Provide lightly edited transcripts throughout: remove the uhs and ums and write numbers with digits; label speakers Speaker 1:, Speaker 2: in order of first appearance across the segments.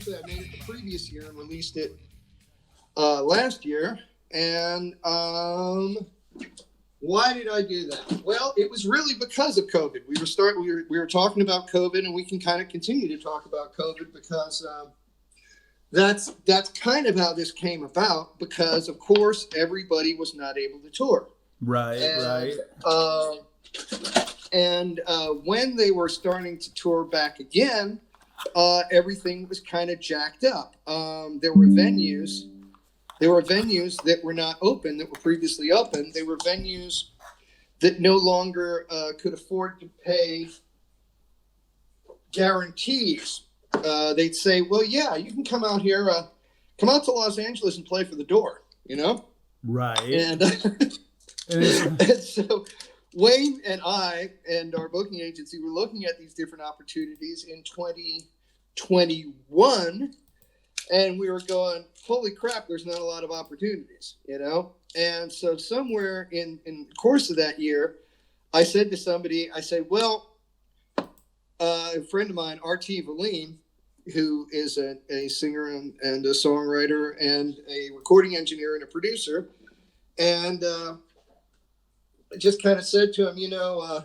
Speaker 1: actually, I made it the previous year and released it last year. And why did I do that? Well, it was really because of COVID. We were talking about COVID, and we can kind of continue to talk about COVID because that's kind of how this came about. Because of course, everybody was not able to tour.
Speaker 2: Right.
Speaker 1: And when they were starting to tour back again, everything was kind of jacked up. There were venues that were not open, that were previously open. They were venues that no longer could afford to pay guarantees. They'd say, well, yeah, you can come out here, come out to Los Angeles and play for the door, you know?
Speaker 2: Right.
Speaker 1: And, and so Wayne and I and our booking agency were looking at these different opportunities in 2021. And we were going, holy crap, there's not a lot of opportunities, you know? And so somewhere in the course of that year, I said to somebody, I said, well, a friend of mine, R.T. Valine, who is a singer and a songwriter and a recording engineer and a producer. And I just kind of said to him, you know,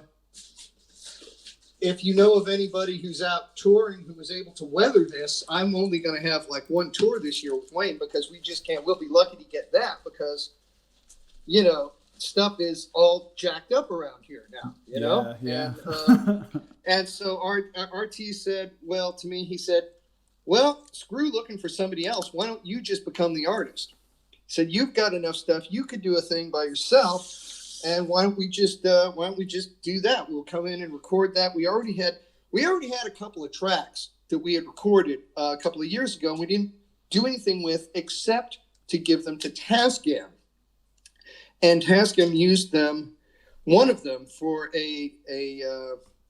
Speaker 1: if you know of anybody who's out touring who was able to weather this, I'm only going to have like one tour this year with Wayne because we just can't. We'll be lucky to get that because, you know, stuff is all jacked up around here now, you know?
Speaker 2: Yeah.
Speaker 1: And so RT said, well, to me, he said, well, screw looking for somebody else. Why don't you just become the artist? He said, you've got enough stuff. You could do a thing by yourself. And why don't we just do that? We'll come in and record that. We already had a couple of tracks that we had recorded a couple of years ago, and we didn't do anything with except to give them to Tascam. And Tascam used them, one of them, for a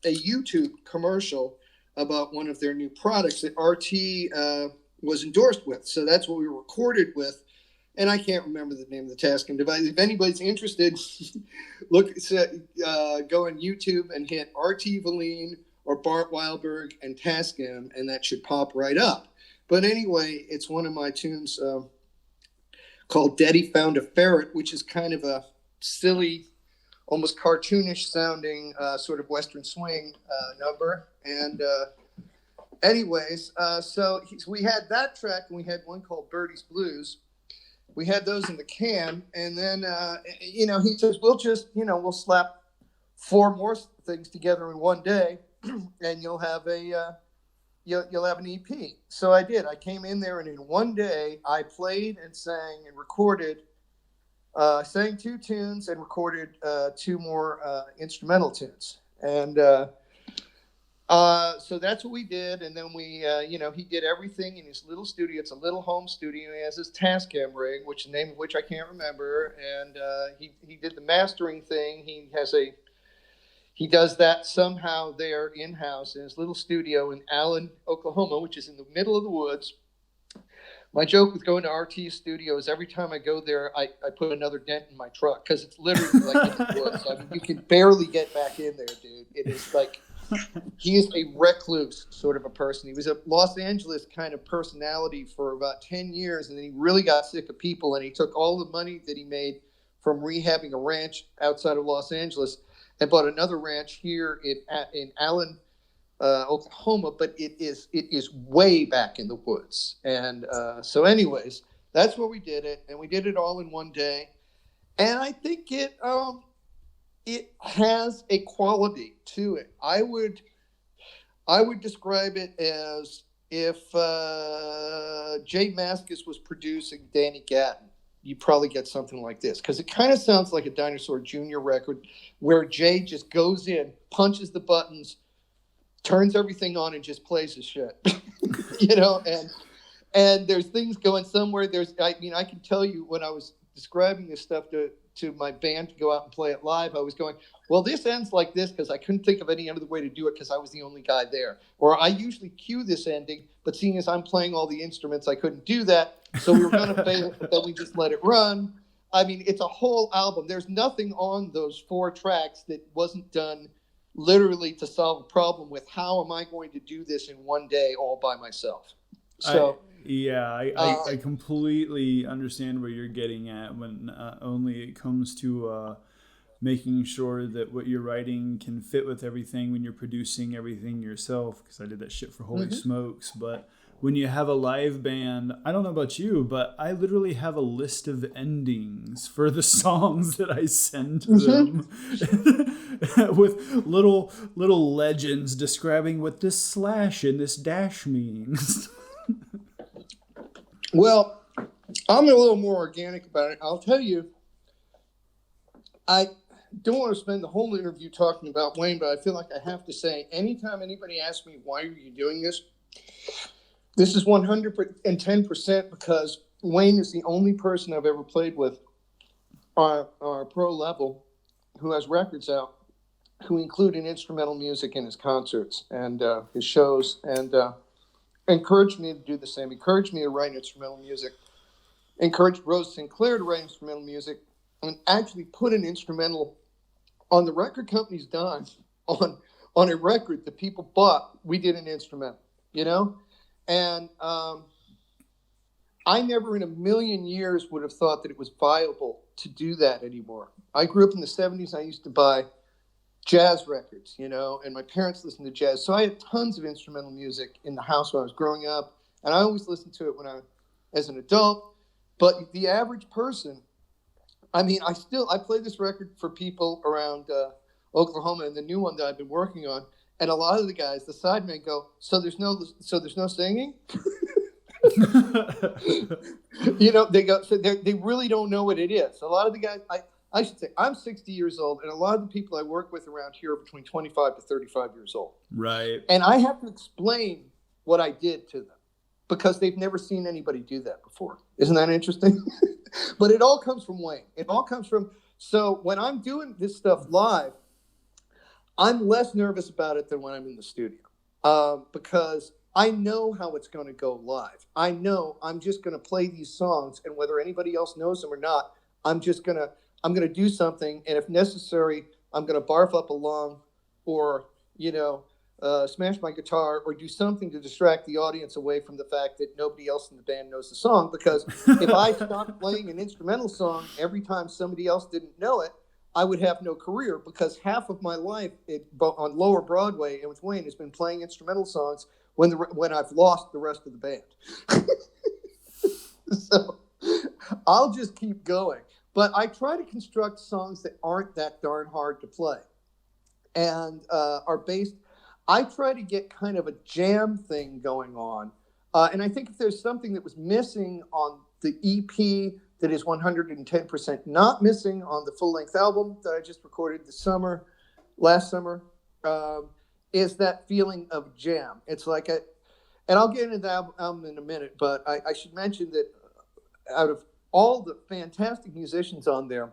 Speaker 1: YouTube commercial about one of their new products that RT was endorsed with. So that's what we were recorded with. And I can't remember the name of the Tascam device. If anybody's interested, go on YouTube and hit RT Valine or Bart Weilburg and Tascam, and that should pop right up. But anyway, it's one of my tunes called Daddy Found a Ferret, which is kind of a silly, almost cartoonish sounding sort of Western swing number. And anyways, so we had that track, and we had one called Birdie's Blues. We had those in the can, and then, you know, he says, we'll slap 4 more things together in one day, and you'll have you'll have an EP. So I did. I came in there, and in one day, I played and sang and recorded, sang 2 tunes and recorded 2 more instrumental tunes. And so that's what we did. And then we, you know, he did everything in his little studio. It's a little home studio. He has his Tascam rig, the name of which I can't remember. And he did the mastering thing. He does that somehow there in-house in his little studio in Allen, Oklahoma, which is in the middle of the woods. My joke with going to RT's studio is every time I go there, I put another dent in my truck because it's literally like in the woods. I mean, you can barely get back in there, dude. It is like, he is a recluse sort of a person. He was a Los Angeles kind of personality for about 10 years, and then he really got sick of people, and he took all the money that he made from rehabbing a ranch outside of Los Angeles and bought another ranch here in Allen, Oklahoma, but it is way back in the woods. And so anyways, that's where we did it, and we did it all in one day. And I think it has a quality to it. I would describe it as if Jay Mascis was producing Danny Gatton. You probably get something like this, because it kind of sounds like a Dinosaur Jr. record where Jay just goes in, punches the buttons, turns everything on, and just plays his shit. You know, and there's things going somewhere. I can tell you when I was describing this stuff to my band to go out and play it live, I was going, well, this ends like this because I couldn't think of any other way to do it because I was the only guy there. Or I usually cue this ending, but seeing as I'm playing all the instruments, I couldn't do that. So we were going to fail it, but then we just let it run. I mean, it's a whole album. There's nothing on those 4 tracks that wasn't done literally to solve a problem with how am I going to do this in one day all by myself. So
Speaker 2: I completely understand where you're getting at when only it comes to making sure that what you're writing can fit with everything when you're producing everything yourself, because I did that shit for Holy Smokes. But when you have a live band, I don't know about you, but I literally have a list of endings for the songs that I send to them with little legends describing what this slash and this dash means.
Speaker 1: Well, I'm a little more organic about it. I'll tell you, I don't want to spend the whole interview talking about Wayne, but I feel like I have to say, anytime anybody asks me, why are you doing this? This is 110% because Wayne is the only person I've ever played with on our pro level who has records out, who include instrumental music in his concerts and his shows, and encouraged me to do the same, encouraged me to write instrumental music, encouraged Rose Sinclair to write instrumental music, and actually put an instrumental on the record company's dime on a record that people bought. We did an instrumental, you know? And I never in a million years would have thought that it was viable to do that anymore. I grew up in the 70s. I used to buy jazz records, you know, and my parents listened to jazz. So I had tons of instrumental music in the house when I was growing up. And I always listened to it as an adult. But the average person, I mean, I play this record for people around Oklahoma and the new one that I've been working on. And a lot of the guys, the sidemen, go, so there's no singing? You know, they go, so they really don't know what it is. A lot of the guys, I should say, I'm 60 years old, and a lot of the people I work with around here are between 25 to 35 years old.
Speaker 2: Right.
Speaker 1: And I have to explain what I did to them because they've never seen anybody do that before. Isn't that interesting? But it all comes from Wayne. It all comes from, so when I'm doing this stuff live, I'm less nervous about it than when I'm in the studio because I know how it's going to go live. I know I'm just going to play these songs, and whether anybody else knows them or not, I'm going to do something, and if necessary, I'm going to barf up a lung or, you know, smash my guitar or do something to distract the audience away from the fact that nobody else in the band knows the song. Because if I stopped playing an instrumental song every time somebody else didn't know it, I would have no career, because half of my life on Lower Broadway and with Wayne has been playing instrumental songs when I've lost the rest of the band. So I'll just keep going. But I try to construct songs that aren't that darn hard to play and are based. I try to get kind of a jam thing going on. And I think if there's something that was missing on the EP that is 110% not missing on the full-length album that I just recorded last summer, is that feeling of jam. It's like and I'll get into the album in a minute, but I should mention that out of all the fantastic musicians on there,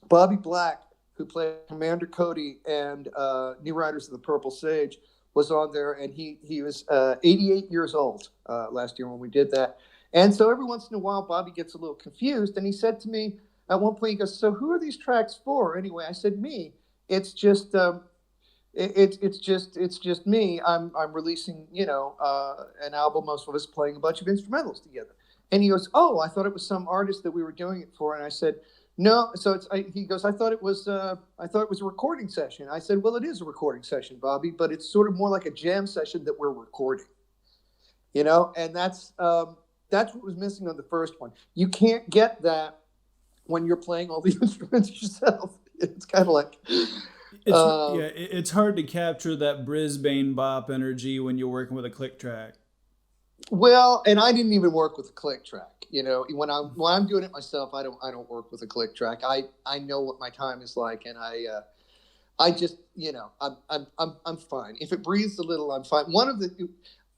Speaker 1: Bobby Black, who played Commander Cody and New Riders of the Purple Sage, was on there, and he was 88 years old last year when we did that. And so every once in a while, Bobby gets a little confused, and he said to me at one point, he goes, "So who are these tracks for?" Anyway, I said, "Me. It's just it's just me. I'm releasing, you know, an album of us playing a bunch of instrumentals together." And he goes, "Oh, I thought it was some artist that we were doing it for." And I said, "No." So he goes, I thought it was a recording session." I said, "Well, it is a recording session, Bobby, but it's sort of more like a jam session that we're recording, you know." And that's what was missing on the first one. You can't get that when you're playing all the instruments yourself. It's kind of like
Speaker 2: it's hard to capture that Brisbane bop energy when you're working with a click track.
Speaker 1: Well, and I didn't even work with a click track. You know, when I'm doing it myself, I don't work with a click track. I know what my time is like, and I just, you know, I'm fine. If it breathes a little, I'm fine.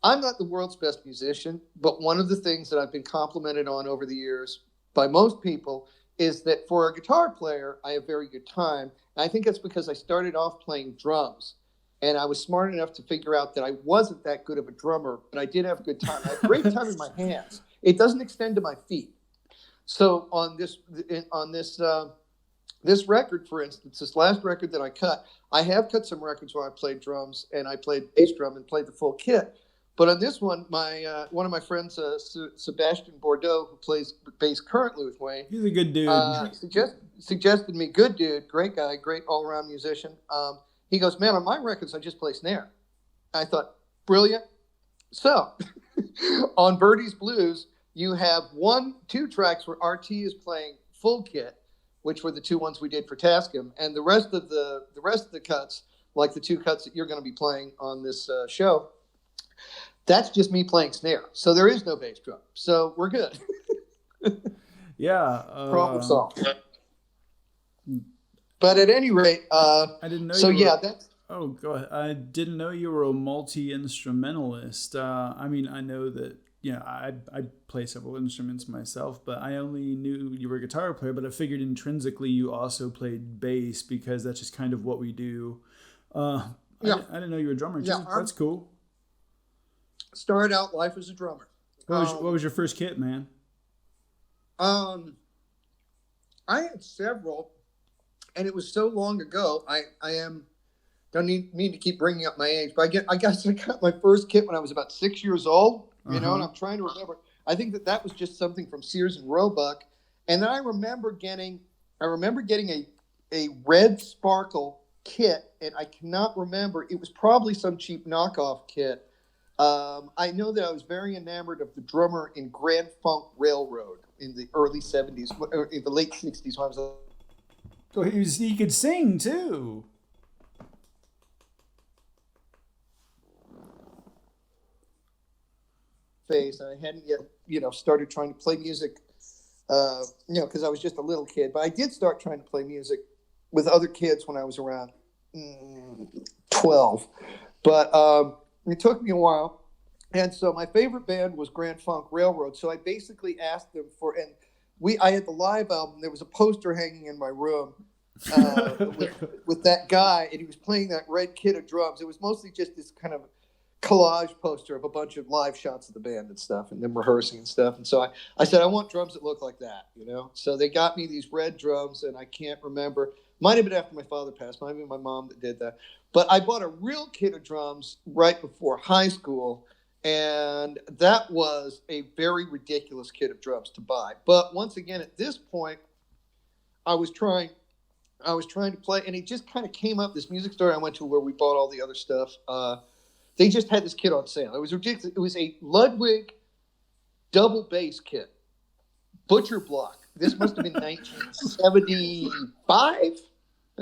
Speaker 1: I'm not the world's best musician, but one of the things that I've been complimented on over the years by most people is that for a guitar player, I have very good time. And I think that's because I started off playing drums. And I was smart enough to figure out that I wasn't that good of a drummer, but I did have a good time. I had great time in my hands. It doesn't extend to my feet. So on this record, for instance, this last record that I have cut some records where I played drums and I played bass drum and played the full kit. But on this one, my one of my friends, Sebastian Bordeaux, who plays bass currently with Wayne,
Speaker 2: he's a good dude.
Speaker 1: Suggested me, good dude, great guy, great all around musician. He goes, man, on my records I just play snare. I thought, brilliant. So on Birdie's Blues, you have 2 tracks where RT is playing full kit, which were the 2 ones we did for Tascam, and the rest of the cuts, like the 2 cuts that you're going to be playing on this show, that's just me playing snare. So there is no bass drum. So we're good.
Speaker 2: Yeah.
Speaker 1: Problem solved. But at any rate,
Speaker 2: I didn't know.
Speaker 1: So yeah, that's.
Speaker 2: Oh, go ahead. I didn't know you were a multi-instrumentalist. I mean, I know that, I play several instruments myself, but I only knew you were a guitar player, but I figured intrinsically you also played bass because that's just kind of what we do. I didn't know you were a drummer. Yeah, that's cool.
Speaker 1: Started out life as a drummer.
Speaker 2: What was your first kit, man?
Speaker 1: I had several, and it was so long ago. Don't mean to keep bringing up my age, but I guess I got my first kit when I was about 6 years old. And I'm trying to remember. I think that was just something from Sears and Roebuck, and then I remember getting a red sparkle kit, and I cannot remember. It was probably some cheap knockoff kit. I know that I was very enamored of the drummer in Grand Funk Railroad in the early 70s, or in the late 60s. When I was
Speaker 2: so he could sing too.
Speaker 1: Phase, and I hadn't yet, started trying to play music, because I was just a little kid. But I did start trying to play music with other kids when I was around 12. But it took me a while. And so my favorite band was Grand Funk Railroad. So I basically asked them I had the live album. There was a poster hanging in my room with that guy, and he was playing that red kit of drums. It was mostly just this kind of collage poster of a bunch of live shots of the band and stuff, and them rehearsing and stuff. And so I said, I want drums that look like that, So they got me these red drums, and I can't remember. Might have been after my father passed. Might have been my mom that did that. But I bought a real kit of drums right before high school, and that was a very ridiculous kit of drums to buy. But once again, at this point, I was trying to play, and it just kind of came up. This music store I went to where we bought all the other stuff, they just had this kit on sale. It was ridiculous. It was a Ludwig double bass kit, butcher block. This must have been 1975. I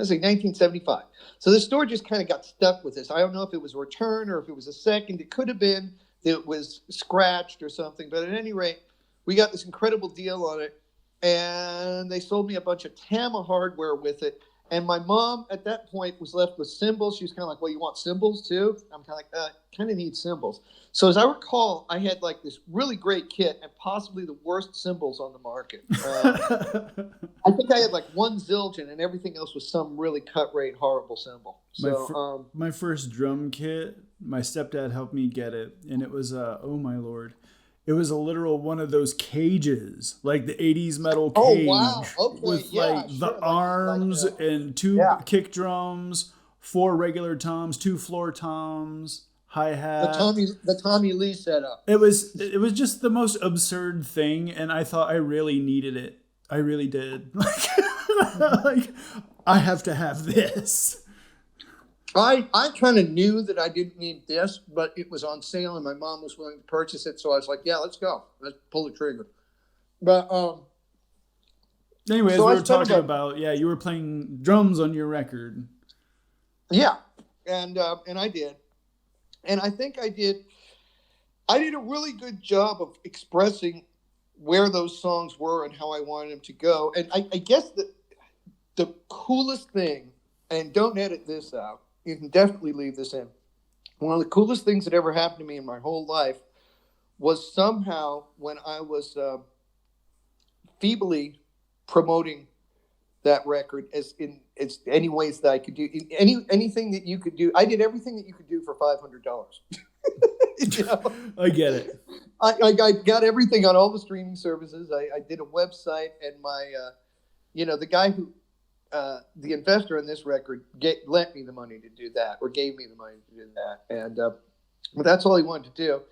Speaker 1: say 1975. So the store just kind of got stuck with this. I don't know if it was a return or if it was a second. It could have been that it was scratched or something. But at any rate, we got this incredible deal on it, and they sold me a bunch of Tama hardware with it. And my mom at that point was left with cymbals. She was kind of like, well, you want cymbals too? I'm kind of like, kind of need cymbals. So as I recall, I had like this really great kit and possibly the worst cymbals on the market. I think I had like one Zildjian, and everything else was some really cut rate, horrible cymbal. So
Speaker 2: my first drum kit, my stepdad helped me get it. And it was, oh my Lord. It was a literal one of those cages, like the 80s metal cage.
Speaker 1: Oh, wow. Okay.
Speaker 2: With the arms and 2 kick drums, 4 regular toms, 2 floor toms, hi-hat.
Speaker 1: The Tommy Lee setup.
Speaker 2: It was just the most absurd thing, and I thought I really needed it. I really did. Like I have to have this.
Speaker 1: I kind of knew that I didn't need this, but it was on sale and my mom was willing to purchase it. So I was like, yeah, let's go. Let's pull the trigger. But
Speaker 2: anyways, so we were talking about, you were playing drums on your record.
Speaker 1: Yeah. And I did. And I think I did a really good job of expressing where those songs were and how I wanted them to go. And I guess the coolest thing, and don't edit this out, you can definitely leave this in. One of the coolest things that ever happened to me in my whole life was somehow when I was feebly promoting that record as any ways that I could do, anything that you could do. I did everything that you could do for $500.
Speaker 2: I get it.
Speaker 1: I got everything on all the streaming services. I did a website, and my, the guy who, the investor in this record lent me the money to do that, or gave me the money to do that. And But that's all he wanted to do.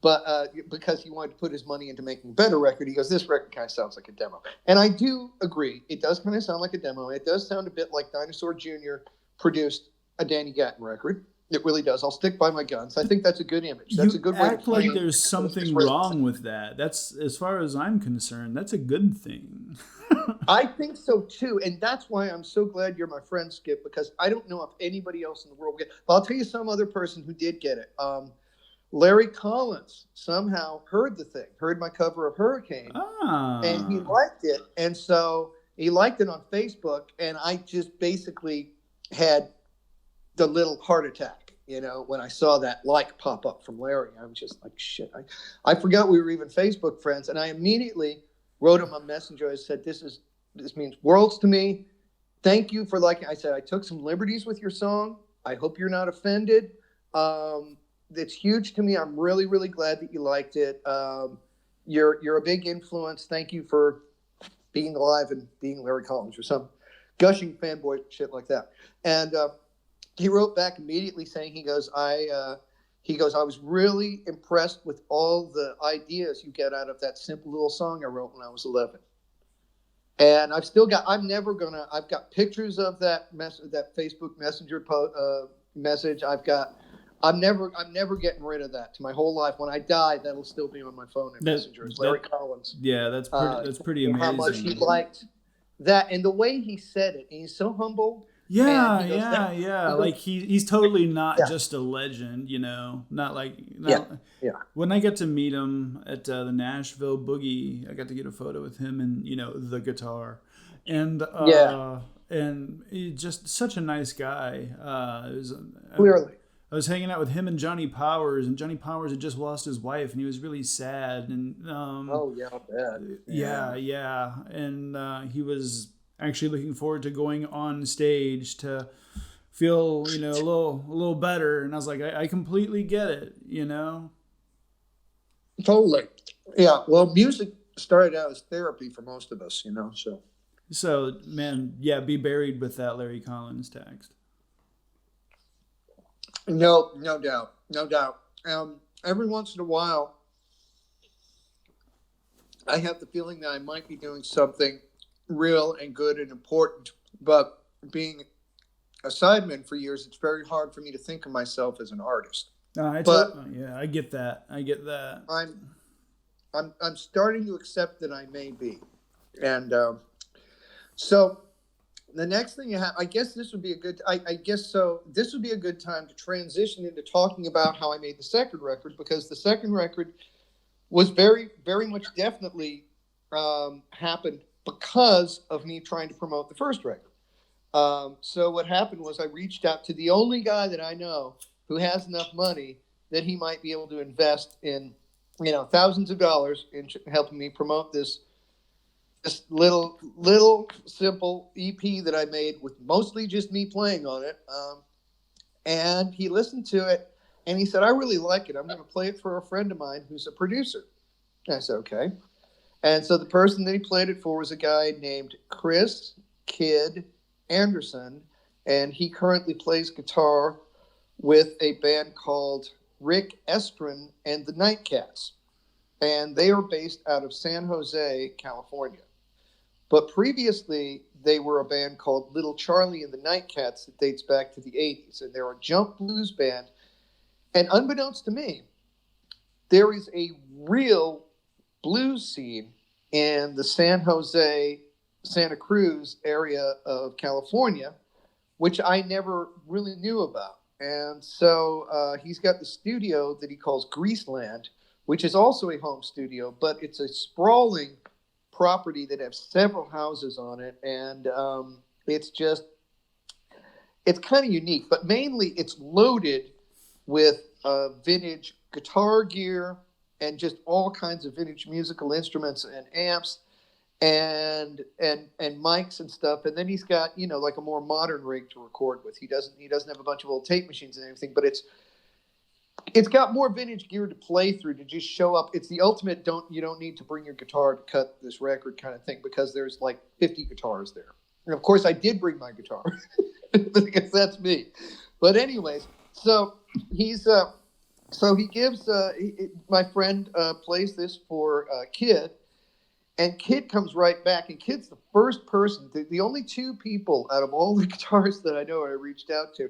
Speaker 1: But because he wanted to put his money into making a better record, he goes, this record kind of sounds like a demo. And I do agree. It does kind of sound like a demo. It does sound a bit like Dinosaur Jr. produced a Danny Gatton record. It really does. I'll stick by my guns. I think that's a good image. That's a good way to
Speaker 2: act like there's something wrong with that. That's, as far as I'm concerned, that's a good thing.
Speaker 1: I think so too, and that's why I'm so glad you're my friend, Skip, because I don't know if anybody else in the world get. But I'll tell you some other person who did get it. Larry Collins somehow heard my cover of Hurricane, and he liked it, and so he liked it on Facebook, and I just basically had the little heart attack, when I saw that like pop up from Larry. I was just like, shit, I forgot we were even Facebook friends, and I immediately wrote him a messenger. I said, this means worlds to me. Thank you for liking. I said, I took some liberties with your song. I hope you're not offended. It's huge to me. I'm really, really glad that you liked it. You're a big influence. Thank you for being alive and being Larry Collins or some gushing fanboy shit like that. And he wrote back immediately saying, he goes, I was really impressed with all the ideas you get out of that simple little song I wrote when I was 11. And I've got pictures of that Facebook Messenger message. I'm never getting rid of that to my whole life. When I die, that'll still be on my phone and Messenger. It's Larry Collins.
Speaker 2: Yeah, that's pretty amazing.
Speaker 1: How much he liked that and the way he said it. And he's so humble.
Speaker 2: Yeah. Like he's totally not just a legend, Not like When I got to meet him at the Nashville Boogie, I got to get a photo with him and the guitar, and and he's just such a nice guy.
Speaker 1: Clearly.
Speaker 2: I was hanging out with him and Johnny Powers, and Johnny Powers had just lost his wife, and he was really sad. And yeah, and he was actually looking forward to going on stage to feel, a little better. And I was like, I completely get it,
Speaker 1: Totally. Yeah. Well, music started out as therapy for most of us, so.
Speaker 2: So, man, yeah, be buried with that Larry Collins text.
Speaker 1: No doubt. Every once in a while, I have the feeling that I might be doing something real and good and important, but being a sideman for years, it's very hard for me to think of myself as an artist.
Speaker 2: I get that.
Speaker 1: I'm starting to accept that I may be, and so the next thing you have, I guess this would be a good. This would be a good time to transition into talking about how I made the second record, because the second record was very, very much definitely happened because of me trying to promote the first record. So what happened was I reached out to the only guy that I know who has enough money that he might be able to invest in, thousands of dollars in helping me promote this little simple EP that I made with mostly just me playing on it. And he listened to it and he said, I really like it. I'm going to play it for a friend of mine who's a producer. And I said, okay. And so the person that he played it for was a guy named Chris Kidd Anderson, and he currently plays guitar with a band called Rick Estrin and the Nightcats. And they are based out of San Jose, California. But previously, they were a band called Little Charlie and the Nightcats that dates back to the 80s. And they're a jump blues band. And unbeknownst to me, there is a real blues scene in the San Jose, Santa Cruz area of California, which I never really knew about. And so he's got the studio that he calls Greaseland, which is also a home studio, but it's a sprawling property that has several houses on it. And it's kind of unique, but mainly it's loaded with vintage guitar gear and just all kinds of vintage musical instruments and amps and mics and stuff. And then he's got, like a more modern rig to record with. He doesn't have a bunch of old tape machines and everything, but it's got more vintage gear to play through, to just show up. It's the ultimate you don't need to bring your guitar to cut this record kind of thing, because there's like 50 guitars there. And of course I did bring my guitar because that's me. But anyways, so he's So he gives my friend plays this for Kid, and Kid comes right back, and Kid's the first person, the only two people out of all the guitarists that I know I reached out to.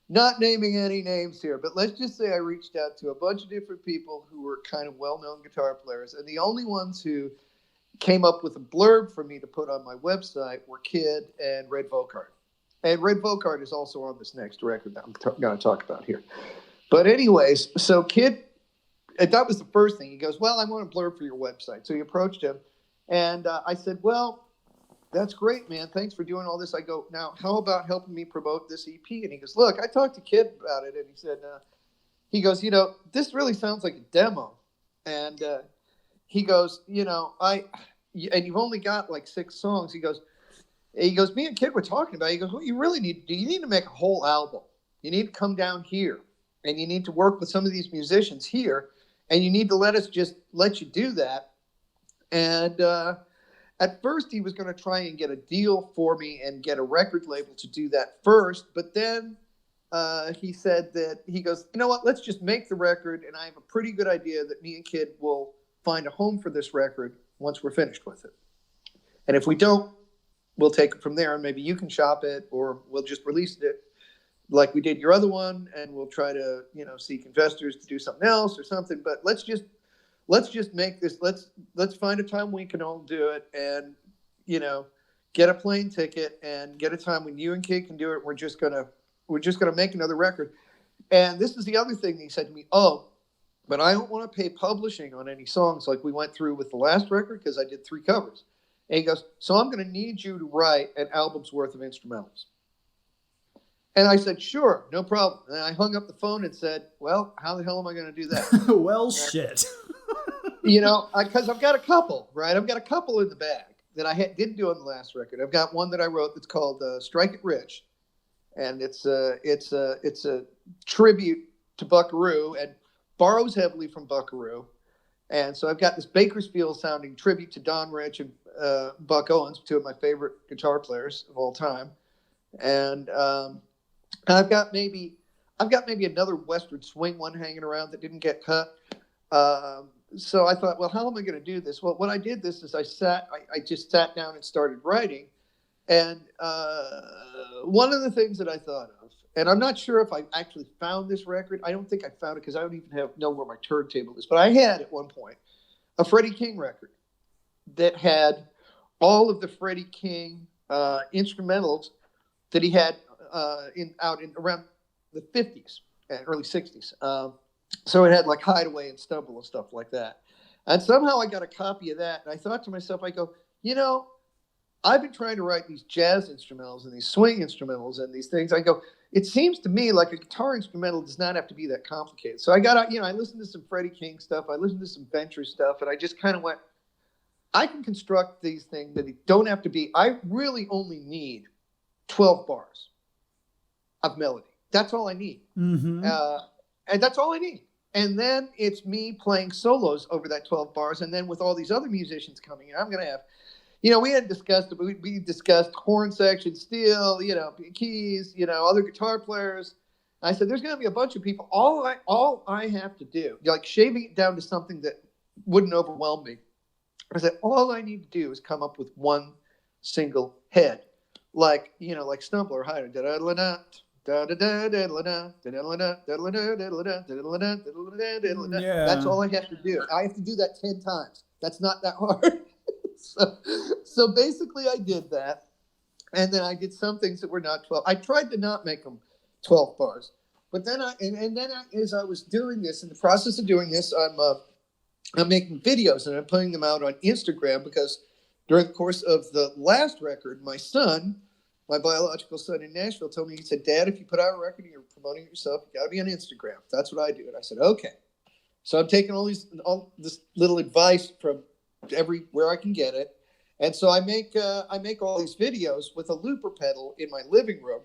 Speaker 1: Not naming any names here, but let's just say I reached out to a bunch of different people who were kind of well-known guitar players, and the only ones who came up with a blurb for me to put on my website were Kid and Red Vocard. And Red Vocard is also on this next record that I'm going to talk about here. But anyways, so Kid, that was the first thing. He goes, well, I want a blurb for your website. So he approached him, and I said, well, that's great, man. Thanks for doing all this. I go, now, how about helping me promote this EP? And he goes, look, I talked to Kid about it, and he goes, this really sounds like a demo. And he goes, and you've only got like 6 songs. He goes, me and Kid were talking about it. He goes, what you really need to do, you need to make a whole album. You need to come down here, and you need to work with some of these musicians here, and you need to let you do that. And at first, he was going to try and get a deal for me and get a record label to do that first. But then he said that he goes, you know what, let's just make the record. And I have a pretty good idea that me and Kid will find a home for this record once we're finished with it. And if we don't, we'll take it from there. And maybe you can shop it, or we'll just release it like we did your other one. And we'll try to, seek investors to do something else or something. But let's just make this, let's find a time we can all do it, and, get a plane ticket and get a time when you and Kid can do it. We're just going to make another record. And this is the other thing he said to me. Oh, but I don't want to pay publishing on any songs like we went through with the last record, because I did 3 covers. And he goes, so I'm going to need you to write an album's worth of instrumentals. And I said, sure, no problem. And I hung up the phone and said, well, how the hell am I going to do that?
Speaker 2: Well, shit.
Speaker 1: Because I've got a couple, right? I've got a couple in the bag that I didn't do on the last record. I've got one that I wrote that's called "Strike It Rich," and it's a tribute to Buckaroo and borrows heavily from Buckaroo. And so I've got this Bakersfield sounding tribute to Don Rich and Buck Owens, 2 of my favorite guitar players of all time. And I've got maybe another Western swing one hanging around that didn't get cut. So I thought, well, how am I going to do this? Well, when I did this is I just sat down and started writing. And one of the things that I thought of, and I'm not sure if I actually found this record. I don't think I found it, because I don't even know where my turntable is. But I had at one point a Freddie King record that had all of the Freddie King instrumentals that he had out in around the 50s and early 60s. So it had like Hideaway and Stumble and stuff like that. And somehow I got a copy of that. And I thought to myself, I go, I've been trying to write these jazz instrumentals and these swing instrumentals and these things. I go, it seems to me like a guitar instrumental does not have to be that complicated. So I got out, I listened to some Freddie King stuff. I listened to some Venture stuff. And I just kind of went, I can construct these things that don't have to be, I really only need 12 bars of melody. That's all I need.
Speaker 2: Mm-hmm.
Speaker 1: And that's all I need. And then it's me playing solos over that 12 bars. And then with all these other musicians coming in, I'm going to have, we had discussed, we discussed horn section, steel, keys, other guitar players. I said, there's going to be a bunch of people. All I have to do, like shaving it down to something that wouldn't overwhelm me. I said, all I need to do is come up with one single head, like Stumble or Hider. Yeah. That's all I have to do. I have to do that 10 times. That's not that hard. So basically I did that. And then I did some things that were not 12. I tried to not make them 12 bars. But then as I was doing this, in the process of doing this, I'm making videos and I'm putting them out on Instagram, because during the course of the last record, my son, my biological son in Nashville, told me, he said, Dad, if you put out a record and you're promoting it yourself, you got to be on Instagram. That's what I do. And I said, okay. So I'm taking all this little advice from everywhere I can get it. And so I make all these videos with a looper pedal in my living room.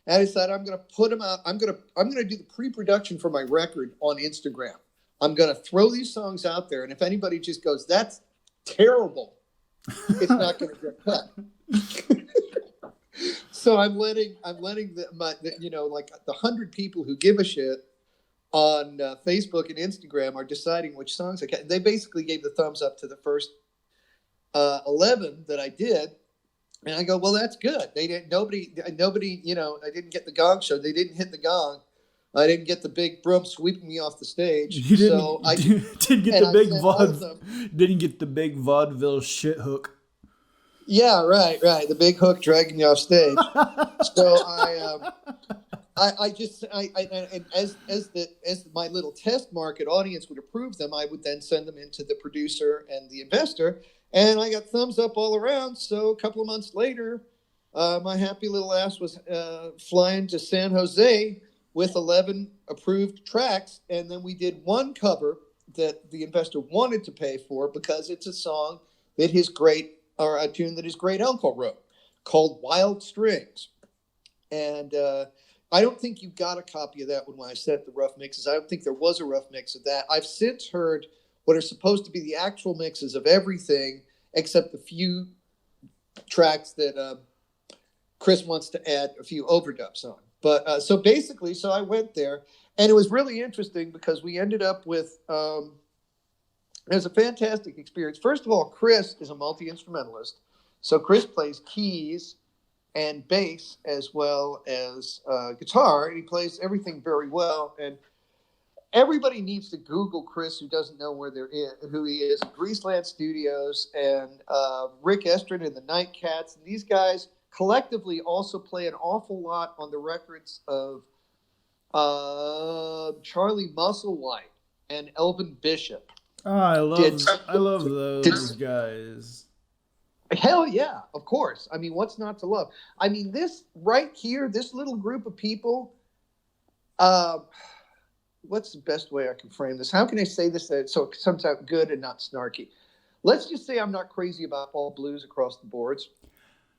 Speaker 1: And I decided I'm going to put them out. I'm going to do the pre-production for my record on Instagram. I'm going to throw these songs out there. And if anybody just goes, that's terrible, it's not going to get cut. So I'm letting the 100 people who give a shit on Facebook and Instagram are deciding which songs I can. They basically gave the thumbs up to the first 11 that I did. And I go, well, that's good. They didn't, nobody, you know, I didn't get the gong show. They didn't hit the gong. I didn't get the big broom sweeping me off the stage.
Speaker 2: You didn't,
Speaker 1: so I
Speaker 2: didn't get the big didn't get the big vaudeville shit hook.
Speaker 1: Yeah, right. The big hook dragging you off stage. So as my little test market audience would approve them, I would then send them into the producer and the investor, and I got thumbs up all around. So a couple of months later, my happy little ass was flying to San Jose with 11 approved tracks, and then we did one cover that the investor wanted to pay for because it's a song that a tune that his great uncle wrote called Wild Strings. And I don't think you got a copy of that when I sent the rough mixes. I don't think there was a rough mix of that. I've since heard what are supposed to be the actual mixes of everything except the few tracks that Chris wants to add a few overdubs on. But so I went there, and it was really interesting because we ended up with it was a fantastic experience. First of all, Chris is a multi-instrumentalist. So Chris plays keys and bass as well as guitar, and he plays everything very well. And everybody needs to Google Chris who doesn't know who he is. Greaseland Studios and Rick Estrin and the Nightcats. And these guys collectively also play an awful lot on the records of Charlie Musselwhite and Elvin Bishop.
Speaker 2: Oh, I love those guys.
Speaker 1: Hell yeah, of course. I mean, what's not to love? I mean, this right here, this little group of people, what's the best way I can frame this? How can I say this so it comes out good and not snarky? Let's just say I'm not crazy about all blues across the boards.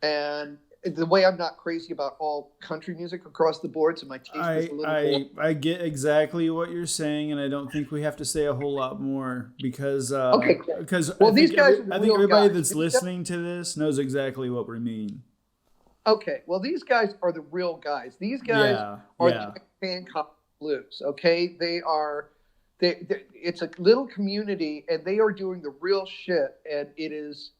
Speaker 1: And the way I'm not crazy about all country music across the board, so my taste is a little more.
Speaker 2: I get exactly what you're saying, and I don't think we have to say a whole lot more because I think everybody that's listening to this knows exactly what we mean.
Speaker 1: Okay, well, these guys are the real guys. These guys are the Hancock Blues. Okay, it's a little community, and they are doing the real shit, and it is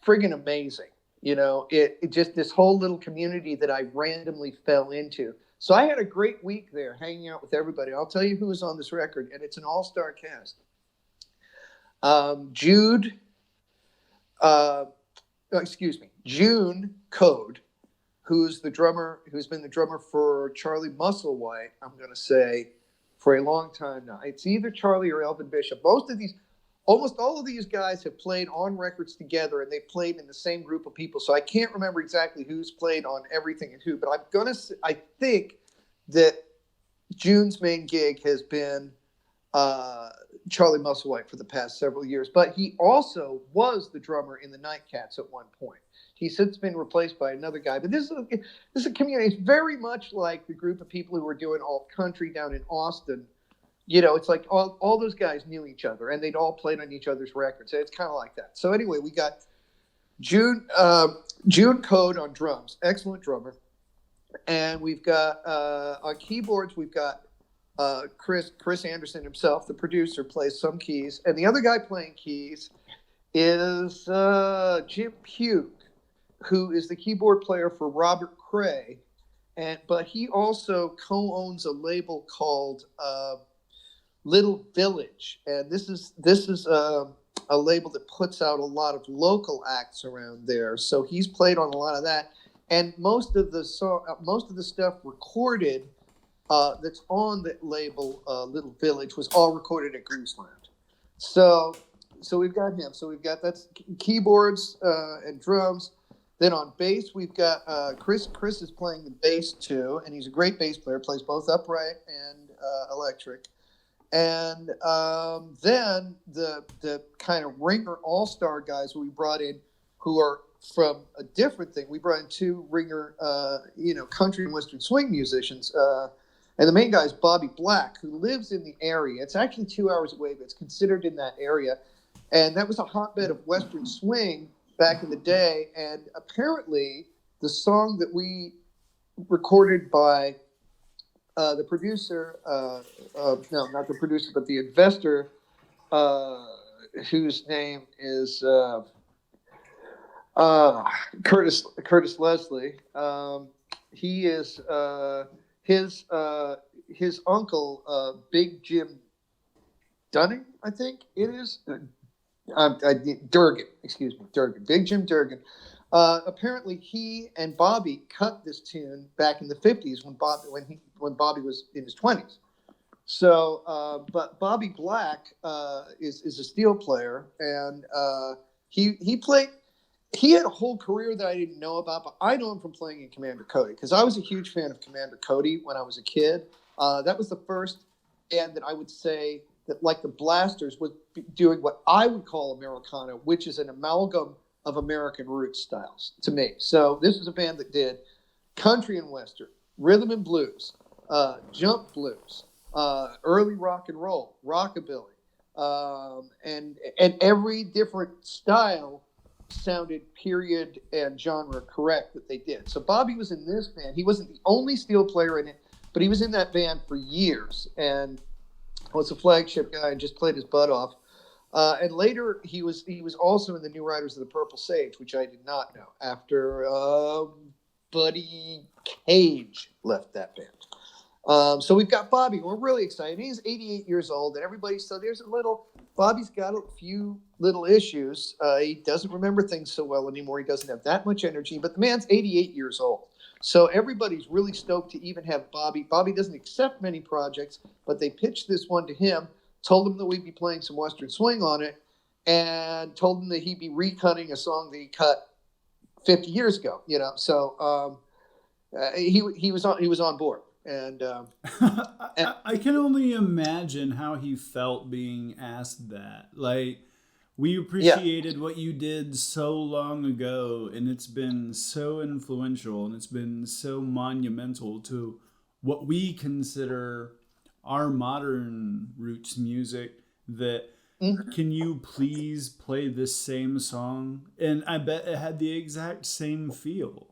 Speaker 1: friggin' amazing. You know, it just this whole little community that I randomly fell into. So I had a great week there hanging out with everybody. I'll tell you who was on this record, and it's an all-star cast. June Code, who's been the drummer for Charlie Musselwhite, I'm going to say, for a long time now. It's either Charlie or Elvin Bishop. Almost all of these guys have played on records together, and they played in the same group of people. So I can't remember exactly who's played on everything and who, but I think that June's main gig has been Charlie Musselwhite for the past several years. But he also was the drummer in the Nightcats at one point. He's since been replaced by another guy. But this is a community. It's very much like the group of people who were doing alt country down in Austin. You know, it's like all those guys knew each other, and they'd all played on each other's records. It's kind of like that. So anyway, we got June Code on drums, excellent drummer, and we've got on keyboards we've got Chris Anderson himself, the producer, plays some keys, and the other guy playing keys is Jim Pugh, who is the keyboard player for Robert Cray, but he also co-owns a label called Little Village, and this is a label that puts out a lot of local acts around there. So he's played on a lot of that, and most of the stuff recorded that's on the label Little Village was all recorded at Greaseland. So we've got him. So that's keyboards and drums. Then on bass we've got Chris. Chris is playing the bass too, and he's a great bass player. Plays both upright and electric. And then the kind of ringer all-star guys we brought in who are from a different thing. We brought in two ringer, country and western swing musicians. And the main guy is Bobby Black, who lives in the area. It's actually 2 hours away, but it's considered in that area. And that was a hotbed of western swing back in the day. And apparently the song that we recorded by the producer, no, not the producer, but the investor, whose name is Curtis Leslie. He is his uncle, Big Jim Dunning, I think it is. Durgan, excuse me, Durgan, Big Jim Durgan. Apparently, he and Bobby cut this tune back in the '50s when Bobby was in his 20s. So, but Bobby Black is a steel player, and he played. He had a whole career that I didn't know about, but I know him from playing in Commander Cody because I was a huge fan of Commander Cody when I was a kid. That was the first band that I would say that, like the Blasters, was doing what I would call Americana, which is an amalgam of American roots styles to me. So this is a band that did country and western, rhythm and blues, jump blues, early rock and roll, rockabilly, and every different style sounded period and genre correct that they did. So Bobby was in this band. He wasn't the only steel player in it, but he was in that band for years and was a flagship guy and just played his butt off. And later he was also in the New Riders of the Purple Sage, which I did not know after Buddy Cage left that band. So we've got Bobby. We're really excited. He's 88 years old, and Bobby's got a few little issues. He doesn't remember things so well anymore. He doesn't have that much energy, but the man's 88 years old. So everybody's really stoked to even have Bobby. Bobby doesn't accept many projects, but they pitched this one to him, told him that we'd be playing some Western swing on it, and told him that he'd be recutting a song that he cut 50 years ago. So he was on board. And
Speaker 2: I can only imagine how he felt being asked that. Like, we appreciated what you did so long ago, and it's been so influential, and it's been so monumental to what we consider our modern roots music that can you please play this same song? And I bet it had the exact same feel.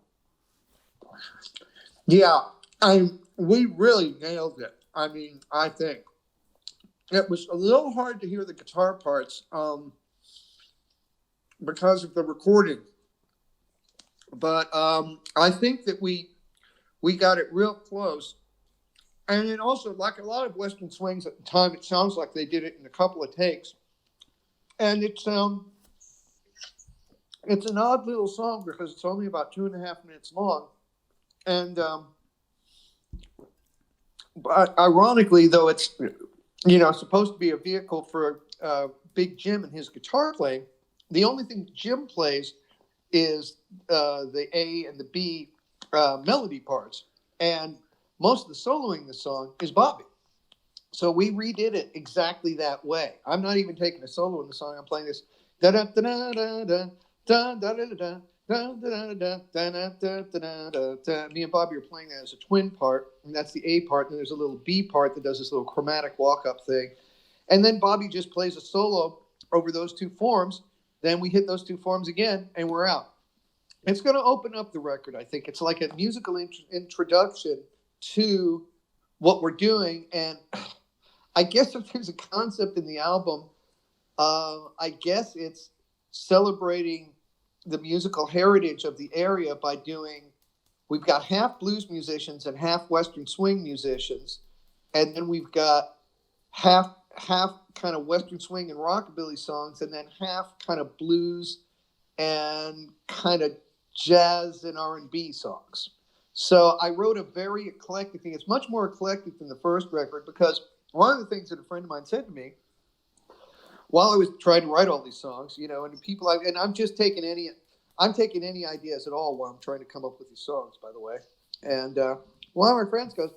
Speaker 1: Yeah, we really nailed it. I mean, I think it was a little hard to hear the guitar parts because of the recording, but I think that we got it real close. And then also, like a lot of Western swings at the time, it sounds like they did it in a couple of takes, and it's an odd little song because it's only about 2.5 minutes long, and but ironically, though, it's supposed to be a vehicle for Big Jim and his guitar playing. The only thing Jim plays is the A and the B melody parts, and most of the soloing in the song is Bobby. So we redid it exactly that way. I'm not even taking a solo in the song. I'm playing this da da da da da da da da da da. Me and Bobby are playing that as a twin part, and that's the A part. And there's a little B part that does this little chromatic walk-up thing. And then Bobby just plays a solo over those two forms. Then we hit those two forms again, and we're out. It's going to open up the record, I think. It's like a musical introduction to what we're doing. And I guess if there's a concept in the album, I guess it's celebrating the musical heritage of the area by we've got half blues musicians and half Western swing musicians. And then we've got half kind of Western swing and rockabilly songs, and then half kind of blues and kind of jazz and R&B songs. So I wrote a very eclectic thing. It's much more eclectic than the first record because one of the things that a friend of mine said to me while I was trying to write all these songs, and I'm taking any ideas at all while I'm trying to come up with these songs, by the way. And one of my friends goes,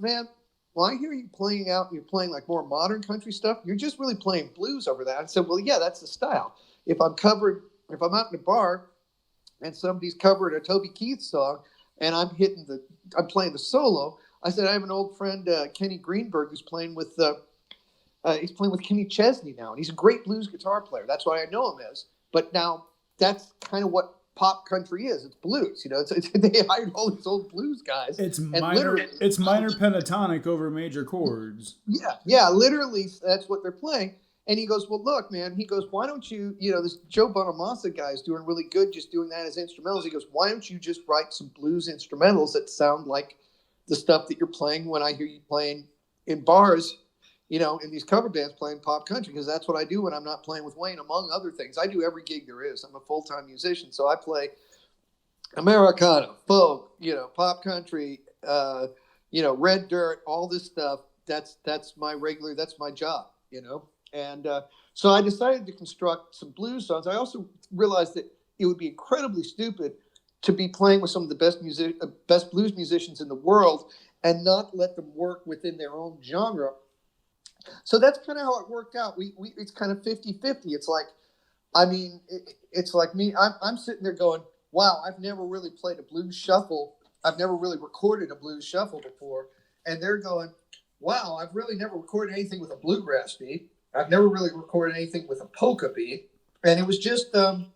Speaker 1: man, well, I hear you playing out, you're playing like more modern country stuff. You're just really playing blues over that. I said, well, yeah, that's the style. If I'm out in a bar and somebody's covered a Toby Keith song and I'm playing the solo, I said, I have an old friend, Kenny Greenberg, who's playing with Kenny Chesney now, and he's a great blues guitar player. That's what I know him as. But now that's kind of what pop country is. It's blues. They hired all these old blues guys.
Speaker 2: It's minor. It's minor pentatonic over major chords.
Speaker 1: Yeah. Literally, that's what they're playing. And he goes, well, look, man. He goes, why don't you? This Joe Bonamassa guy is doing really good, just doing that as instrumentals. He goes, why don't you just write some blues instrumentals that sound like the stuff that you're playing when I hear you playing in bars, in these cover bands playing pop country, because that's what I do when I'm not playing with Wayne, among other things. I do every gig there is. I'm a full-time musician, so I play Americana, folk, pop country, red dirt, all this stuff. That's my job, And so I decided to construct some blues songs. I also realized that it would be incredibly stupid to be playing with some of the best blues musicians in the world and not let them work within their own genre. So that's kind of how it worked out. It's kind of 50-50. It's like, it's like me. I'm sitting there going, wow, I've never really played a blues shuffle. I've never really recorded a blues shuffle before. And they're going, wow, I've really never recorded anything with a bluegrass beat. I've never really recorded anything with a polka beat. And it was just, at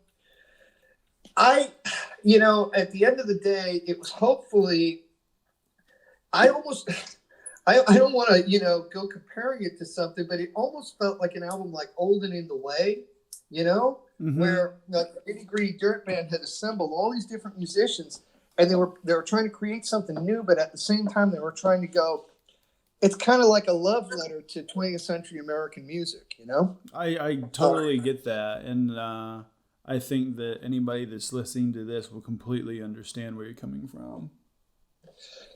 Speaker 1: the end of the day, it was hopefully, I don't want to, go comparing it to something, but it almost felt like an album like Old and in the Way, where the Nitty Gritty Dirt Band had assembled all these different musicians, and they were trying to create something new, but at the same time they were trying to go. It's kind of like a love letter to 20th century American music,
Speaker 2: I totally get that, and I think that anybody that's listening to this will completely understand where you're coming from.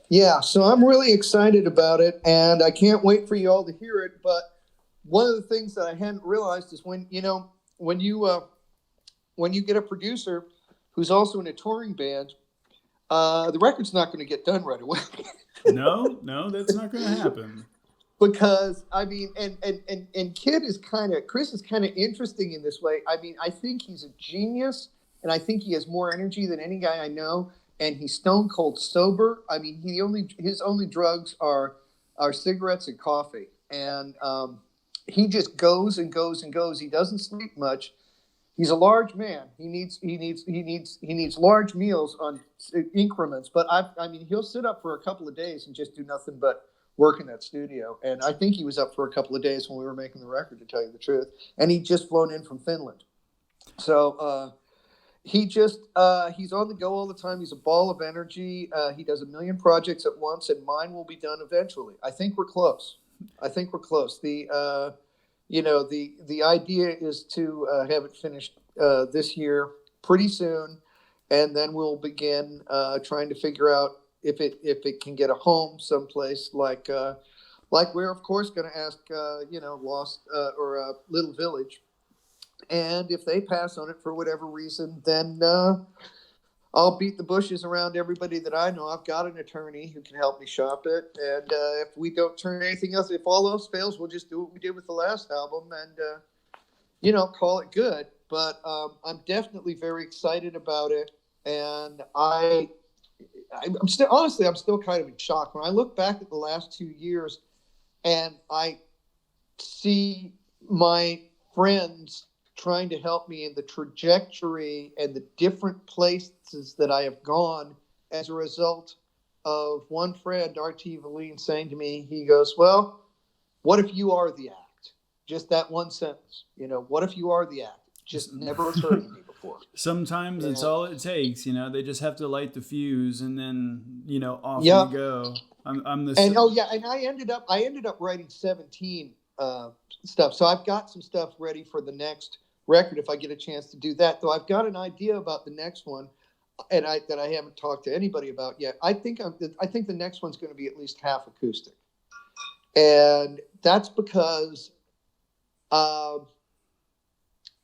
Speaker 1: Yeah, so I'm really excited about it, and I can't wait for you all to hear it. But one of the things that I hadn't realized is when you get a producer who's also in a touring band, the record's not going to get done right away.
Speaker 2: No, that's not going to happen.
Speaker 1: Because and Chris is kind of interesting in this way. I think he's a genius, and I think he has more energy than any guy I know. And he's stone cold sober. His only drugs are cigarettes and coffee. And he just goes and goes and goes. He doesn't sleep much. He's a large man. He needs large meals on increments. But he'll sit up for a couple of days and just do nothing but work in that studio. And I think he was up for a couple of days when we were making the record, to tell you the truth. And he'd just flown in from Finland. So he's on the go all the time. He's a ball of energy. He does a million projects at once, and mine will be done eventually. I think we're close. The idea is to have it finished this year pretty soon, and then we'll begin trying to figure out if it can get a home someplace like we're of course going to ask Lost or Little Village. And if they pass on it for whatever reason, then I'll beat the bushes around everybody that I know. I've got an attorney who can help me shop it. And if we don't turn anything else, if all else fails, we'll just do what we did with the last album and, call it good. But I'm definitely very excited about it. And I'm still kind of in shock. When I look back at the last 2 years and I see my friends trying to help me in the trajectory and the different places that I have gone as a result of one friend, R.T. Valine, saying to me, he goes, well, what if you are the act? Just that one sentence, what if you are the act? Just never occurred to me before.
Speaker 2: Sometimes it's all it takes, they just have to light the fuse and then, off you go.
Speaker 1: And I ended up writing 17 stuff. So I've got some stuff ready for the next record if I get a chance to do that. Though I've got an idea about the next one, and that I haven't talked to anybody about yet. I think the next one's going to be at least half acoustic, and that's because,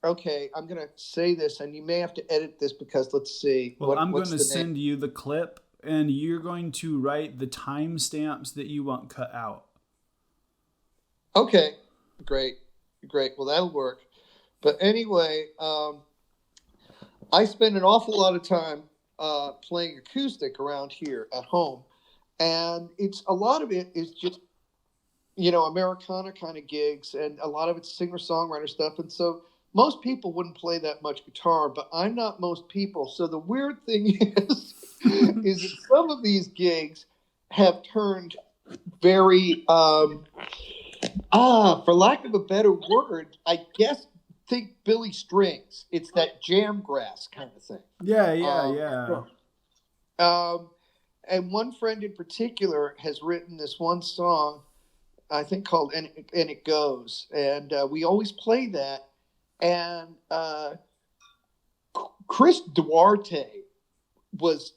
Speaker 1: okay, I'm going to say this, and you may have to edit this because let's see.
Speaker 2: Well, I'm going to send you the clip, and you're going to write the timestamps that you want cut out.
Speaker 1: Okay, great. Well, that'll work. But anyway, I spend an awful lot of time playing acoustic around here at home. And a lot of it is just, Americana kind of gigs. And a lot of it's singer-songwriter stuff. And so most people wouldn't play that much guitar, but I'm not most people. So the weird thing is that some of these gigs have turned very, for lack of a better word, I guess, think Billy Strings. It's that jam grass kind of thing.
Speaker 2: Yeah.
Speaker 1: And one friend in particular has written this one song, I think called "And It Goes," and we always play that. And Chris Duarte was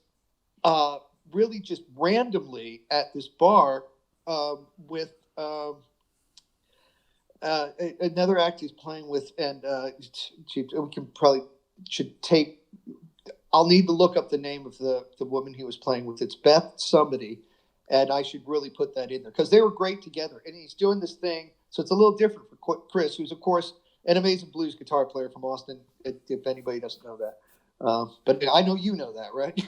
Speaker 1: really just randomly at this bar with another act he's playing with, and we can probably should take. I'll need to look up the name of the woman he was playing with. It's Beth somebody, and I should really put that in there because they were great together. And he's doing this thing, so it's a little different for Chris, who's of course an amazing blues guitar player from Austin. If anybody doesn't know that, but I know you know that, right?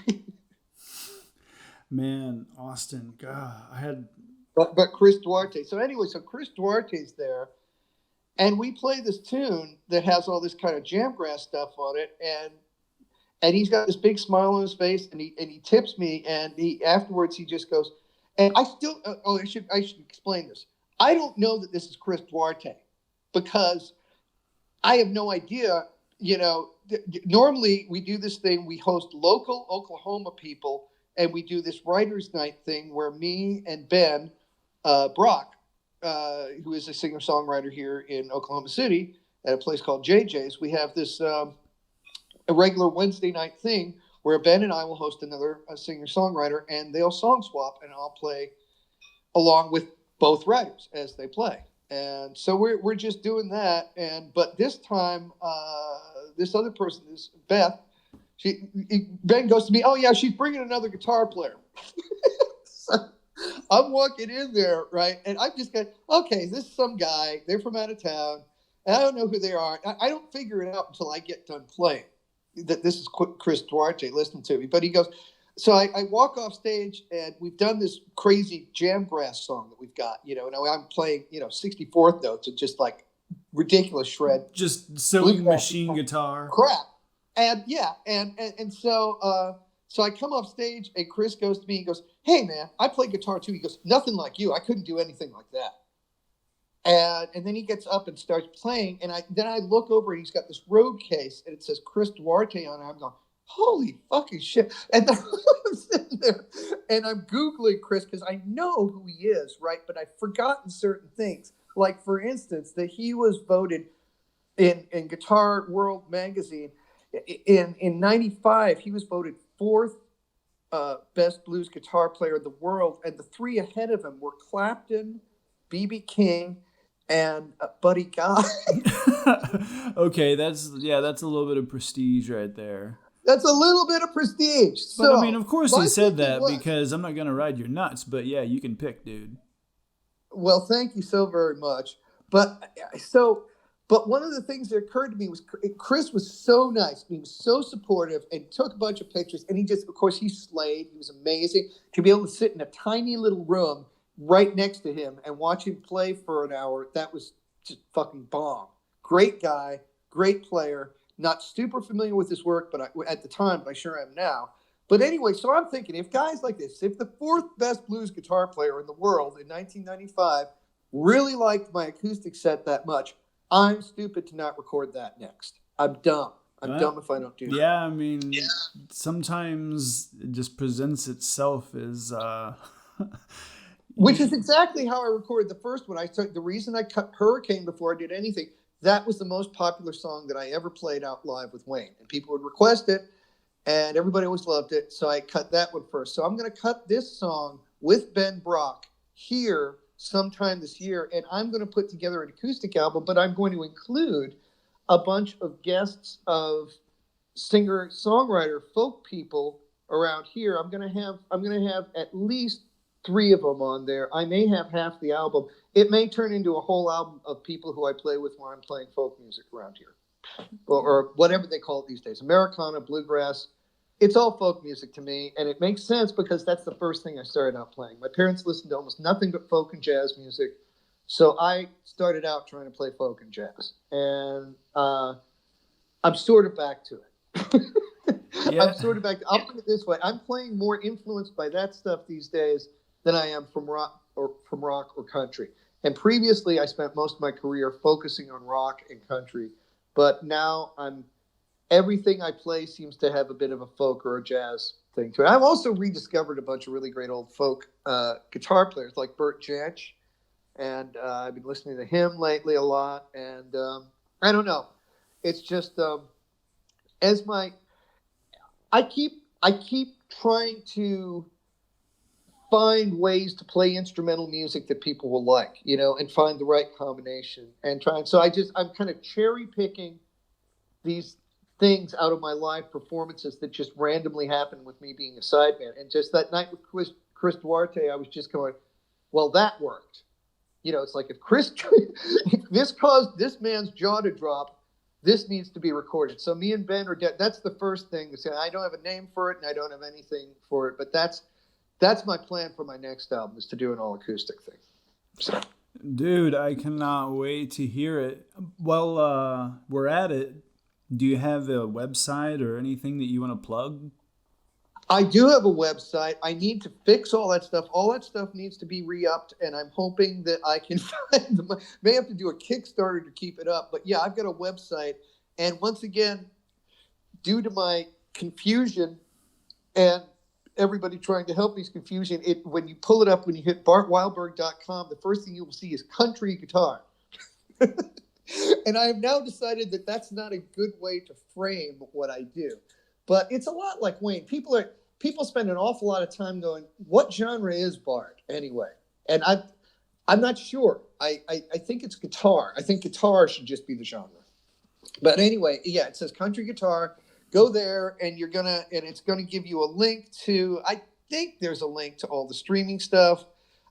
Speaker 2: Man, Austin, God, I had.
Speaker 1: But Chris Duarte. So anyway, so Chris Duarte's there, and we play this tune that has all this kind of jamgrass stuff on it, and he's got this big smile on his face, and he tips me, and he afterwards he just goes, and I still I should explain this. I don't know that this is Chris Duarte because I have no idea. Normally we do this thing. We host local Oklahoma people, and we do this writers' night thing where me and Ben Brock, who is a singer-songwriter here in Oklahoma City at a place called JJ's, we have this a regular Wednesday night thing where Ben and I will host another singer-songwriter, and they'll song swap, and I'll play along with both writers as they play. And so we're just doing that. But this time, this other person, this Beth, Ben goes to me, "Oh yeah, she's bringing another guitar player." So I'm walking in there, right, and I'm just going, "Okay, this is some guy. They're from out of town, and I don't know who they are. I don't figure it out until I get done playing that this is Chris Duarte. Listen to me." But he goes, so I walk off stage, and we've done this crazy jamgrass song that we've got, and I'm playing, 64th notes and just like ridiculous shred,
Speaker 2: just sewing machine guitar
Speaker 1: crap. And yeah, and so I come off stage, and Chris goes to me. He goes, "Hey man, I play guitar too." He goes, "Nothing like you. I couldn't do anything like that." And then he gets up and starts playing, and I look over, and he's got this road case, and it says Chris Duarte on it. I'm going, holy fucking shit! And then I'm sitting there, and I'm Googling Chris because I know who he is, right? But I've forgotten certain things, like for instance, that he was voted in Guitar World magazine. In 95, he was voted 4th best blues guitar player in the world, and the 3 ahead of him were Clapton, B.B. King, and Buddy Guy.
Speaker 2: Okay, that's a little bit of prestige right there.
Speaker 1: That's a little bit of prestige.
Speaker 2: But
Speaker 1: so,
Speaker 2: I mean, of course he said that because I'm not going to ride your nuts, but yeah, you can pick, dude.
Speaker 1: Well, thank you so very much. But one of the things that occurred to me was Chris was so nice. He was so supportive and took a bunch of pictures. And he just, of course, he slayed. He was amazing. To be able to sit in a tiny little room right next to him and watch him play for an hour, that was just fucking bomb. Great guy, great player. Not super familiar with his work, but at the time, but I sure am now. But anyway, so I'm thinking, if guys like this, if the 4th best blues guitar player in the world in 1995 really liked my acoustic set that much, I'm stupid to not record that next. I'm dumb. I'm dumb if I don't do that.
Speaker 2: Yeah, I mean, sometimes it just presents itself as...
Speaker 1: Which is exactly how I recorded the first one. The reason I cut Hurricane before I did anything, that was the most popular song that I ever played out live with Wayne. And people would request it, and everybody always loved it. So I cut that one first. So I'm going to cut this song with Ben Brock here sometime this year, and I'm going to put together an acoustic album, but I'm going to include a bunch of guests of singer, songwriter, folk people around here. I'm going to have at least 3 of them on there. I may have half the album. It may turn into a whole album of people who I play with when I'm playing folk music around here, or whatever they call it these days, Americana, bluegrass. It's all folk music to me, and it makes sense because that's the first thing I started out playing. My parents listened to almost nothing but folk and jazz music, So I started out trying to play folk and jazz, and I'm sort of back to it.
Speaker 2: Yeah.
Speaker 1: I'm sort of back. I'll put it this way: I'm playing more influenced by that stuff these days than I am from rock or country. And previously, I spent most of my career focusing on rock and country, but now everything I play seems to have a bit of a folk or a jazz thing to it. I've also rediscovered a bunch of really great old folk guitar players like Bert Jansch, and I've been listening to him lately a lot. And I don't know, it's just I keep trying to find ways to play instrumental music that people will like, and find the right combination and try. And so I'm kind of cherry picking these things out of my live performances that just randomly happen with me being a sideman. And just that night with Chris Duarte, I was just going, well, that worked. It's like if this caused this man's jaw to drop, this needs to be recorded. So me and Ben that's the first thing. I don't have a name for it and I don't have anything for it, but that's my plan for my next album, is to do an all acoustic thing. So,
Speaker 2: dude, I cannot wait to hear it. Well, we're at it. Do you have a website or anything that you want to plug?
Speaker 1: I do have a website. I need to fix all that stuff. All that stuff needs to be re-upped, and I'm hoping that I can find them. May have to do a Kickstarter to keep it up. But yeah, I've got a website. And once again, due to my confusion and everybody trying to help me's confusion, when you pull it up, when you hit bartweilburg.com, the first thing you will see is country guitar. And I have now decided that that's not a good way to frame what I do. But it's a lot like Wayne. People spend an awful lot of time going, what genre is Bart anyway? And I'm not sure. I think it's guitar. I think guitar should just be the genre. But anyway, yeah, it says country guitar. Go there, and it's gonna give you a link to. I think there's a link to all the streaming stuff.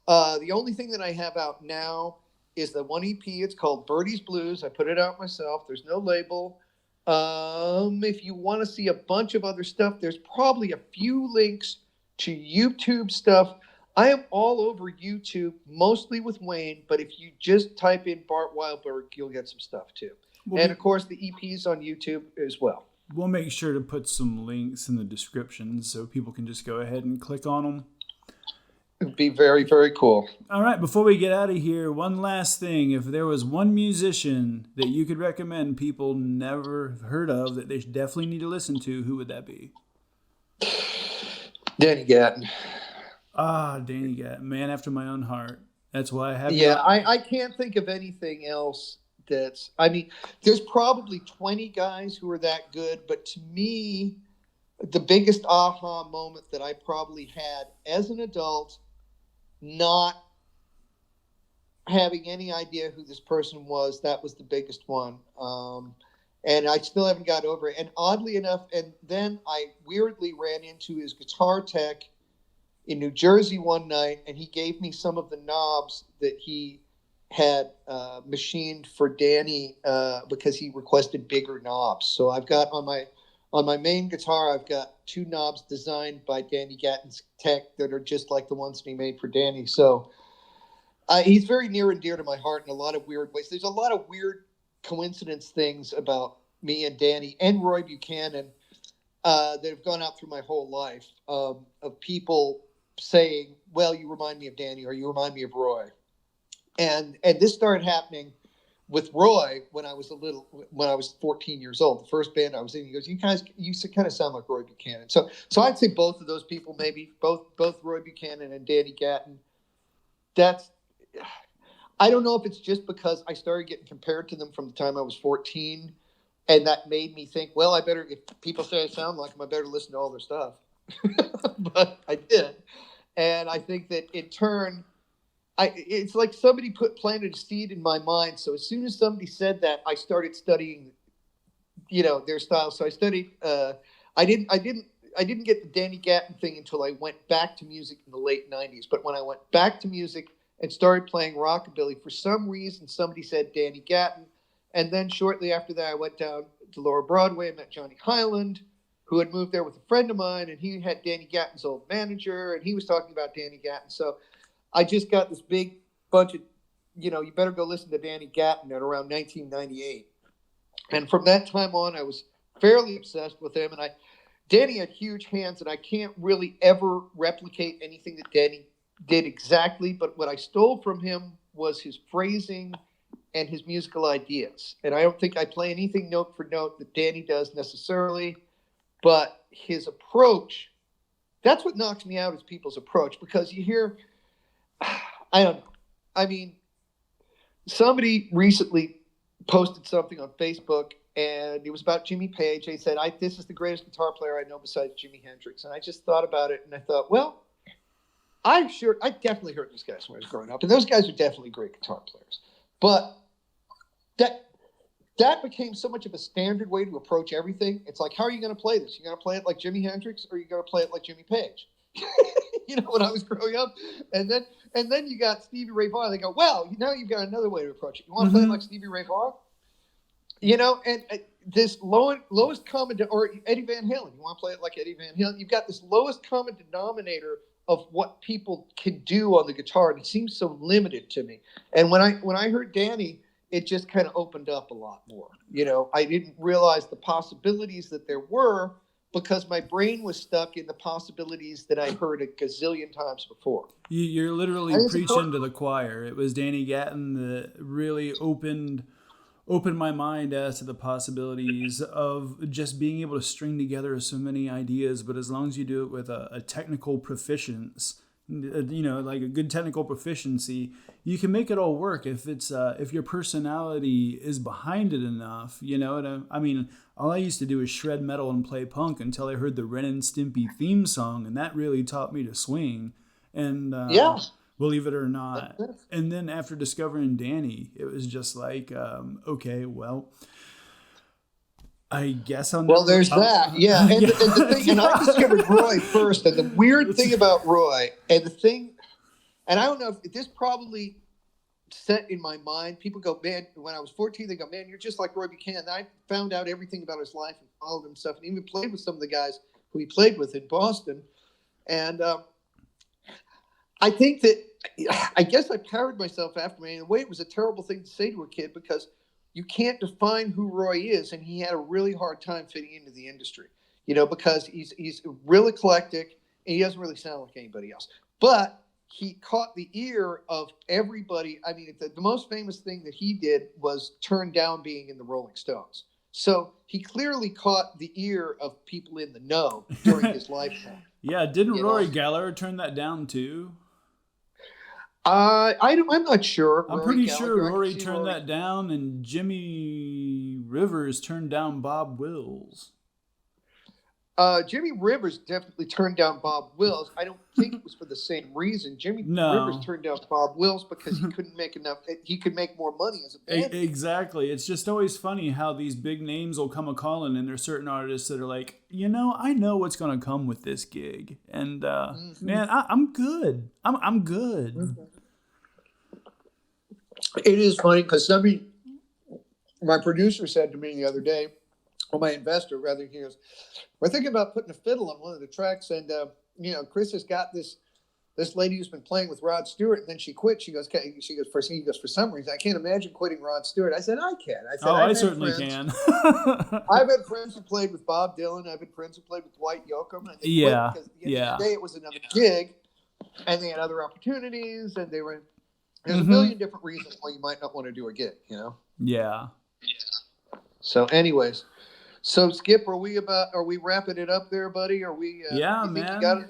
Speaker 1: The only thing that I have out now is the one EP. It's called Birdie's Blues. I put it out myself. There's no label. If you want to see a bunch of other stuff, there's probably a few links to YouTube stuff. I am all over YouTube, mostly with Wayne, but if you just type in Bart Weilburg, you'll get some stuff too. And of course, the EP's on YouTube as well.
Speaker 2: We'll make sure to put some links in the description so people can just go ahead and click on them.
Speaker 1: It'd be very, very cool.
Speaker 2: All right, before we get out of here, one last thing. If there was one musician that you could recommend people never heard of that they definitely need to listen to, who would that be?
Speaker 1: Danny Gatton.
Speaker 2: Danny Gatton, man after my own heart. That's why I have.
Speaker 1: Yeah, I can't think of anything else there's probably 20 guys who are that good, but to me, the biggest aha moment that I probably had as an adult, not having any idea who this person was, that was the biggest one. And I still haven't got over it. And oddly enough, and then I weirdly ran into his guitar tech in New Jersey one night, and he gave me some of the knobs that he had machined for Danny because he requested bigger knobs. So I've got on my main guitar, I've got 2 knobs designed by Danny Gatton's tech that are just like the ones that he made for Danny. So he's very near and dear to my heart in a lot of weird ways. There's a lot of weird coincidence things about me and Danny and Roy Buchanan that have gone out through my whole life of people saying, well, you remind me of Danny, or you remind me of Roy. And this started happening with Roy when I was 14 years old. The first band I was in, he goes, you kind of sound like Roy Buchanan. So I'd say both of those people, maybe both Roy Buchanan and Danny Gatton. I don't know if it's just because I started getting compared to them from the time I was 14, and that made me think, well, if people say I sound like them, I better listen to all their stuff. But I did. And I think that in turn, it's like somebody planted a seed in my mind. So as soon as somebody said that, I started studying, their style. So I studied. I didn't get the Danny Gatton thing until I went back to music in the late '90s. But when I went back to music and started playing rockabilly, for some reason somebody said Danny Gatton, and then shortly after that, I went down to Lower Broadway and met Johnny Hyland, who had moved there with a friend of mine, and he had Danny Gatton's old manager, and he was talking about Danny Gatton. So I just got this big bunch of you better go listen to Danny Gatton at around 1998. And from that time on, I was fairly obsessed with him. And Danny had huge hands, and I can't really ever replicate anything that Danny did exactly. But what I stole from him was his phrasing and his musical ideas. And I don't think I play anything note for note that Danny does necessarily, but his approach, that's what knocks me out, is people's approach. Because you hear, I don't know. I mean, somebody recently posted something on Facebook, and it was about Jimmy Page. They said, this is the greatest guitar player I know besides Jimi Hendrix. And I just thought about it, and I thought, well, I definitely heard those guys when I was growing up, and those guys are definitely great guitar players. But that became so much of a standard way to approach everything. It's like, how are you going to play this? You going to play it like Jimi Hendrix, or are you going to play it like Jimmy Page? When I was growing up, and then you got Stevie Ray Vaughan. They go, well, now you've got another way to approach it. You want to play it like Stevie Ray Vaughan? And this lowest common, or Eddie Van Halen. You want to play it like Eddie Van Halen? You've got this lowest common denominator of what people can do on the guitar, and it seems so limited to me. And when I heard Danny, it just kind of opened up a lot more. I didn't realize the possibilities that there were, because my brain was stuck in the possibilities that I heard a gazillion times before.
Speaker 2: You're literally preaching to the choir. It was Danny Gatton that really opened my mind as to the possibilities of just being able to string together so many ideas. But as long as you do it with a technical proficiency, like a good technical proficiency, you can make it all work if your personality is behind it enough. I mean, all I used to do is shred metal and play punk until I heard the Ren and Stimpy theme song, and that really taught me to swing. And believe it or not, and then after discovering Danny, it was just like, okay, well, I guess I'll.
Speaker 1: Well, there's that, yeah. And the thing, and I discovered Roy first, and the weird thing about Roy, and I don't know if this probably set in my mind. People go, man, when I was 14, they go, man, you're just like Roy Buchanan. And I found out everything about his life and followed him stuff, and even played with some of the guys who he played with in Boston. And I think that, I guess I parried myself after me. In a way, it was a terrible thing to say to a kid, because you can't define who Roy is, and he had a really hard time fitting into the industry, because he's real eclectic, and he doesn't really sound like anybody else. But he caught the ear of everybody. I mean, the most famous thing that he did was turn down being in the Rolling Stones. So he clearly caught the ear of people in the know during his lifetime.
Speaker 2: Yeah, didn't Rory Gallagher turn that down too?
Speaker 1: I'm not sure.
Speaker 2: I'm pretty sure Rory turned that down, and Jimmy Rivers turned down Bob Wills.
Speaker 1: Jimmy Rivers definitely turned down Bob Wills. I don't think it was for the same reason. Rivers turned down Bob Wills because he couldn't make enough. He could make more money as a band.
Speaker 2: Exactly. It's just always funny how these big names will come a-calling, and there's certain artists that are like, I know what's going to come with this gig. And, man, I'm good. I'm good.
Speaker 1: Mm-hmm. It is funny because my producer said to me the other day, or my investor rather, he goes, we're thinking about putting a fiddle on one of the tracks, and Chris has got this lady who's been playing with Rod Stewart, and then she quit. He goes, for some reason, I can't imagine quitting Rod Stewart. I said, I can.
Speaker 2: I certainly can.
Speaker 1: I've had friends who played with Bob Dylan. I've had friends who played with Dwight Yoakam, and they quit because at the end of the day, it was another gig, and they had other opportunities, and they were. There's a million different reasons why you might not want to do a gig,
Speaker 2: Yeah.
Speaker 1: So, anyways, Skip, are we wrapping it up there, buddy? Are we?
Speaker 2: Yeah, man.